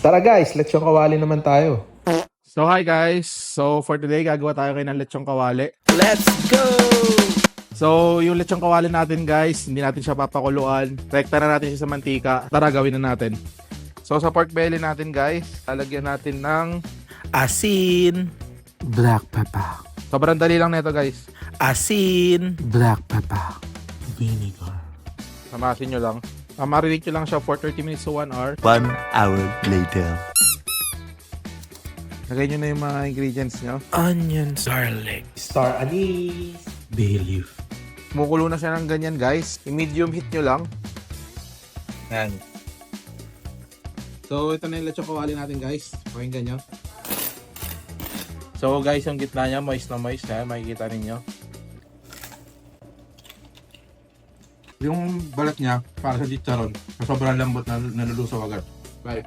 Tara guys, lechong kawali naman tayo. So hi guys, so for today gagawa tayo kayo ng lechong kawali. Let's go! So yung lechong kawali natin guys, hindi natin siya papakuluan. Rekta na natin siya sa mantika. Tara gawin na natin. So sa pork belly natin guys, lalagyan natin ng Asin, black pepper. Sobrang dali lang nito guys. asin, Black pepper, vinegar. Samasin nyo lang. Marinate nyo lang siya for 30 minutes to 1 hour. 1 hour later. Lagay nyo na yung mga ingredients nyo. Onions, garlic, Star anise. bay leaf. Kumukulo na siya ng ganyan guys. I-medium heat nyo lang. Yan. So ito na yung lechong kawali natin guys. Pakinggan nyo. So guys, yung gitna niya moist na moist ha. Makikita ninyo. Yung balat niya para sa chicharon, sobrang lambot na nalulusaw agad. Bye.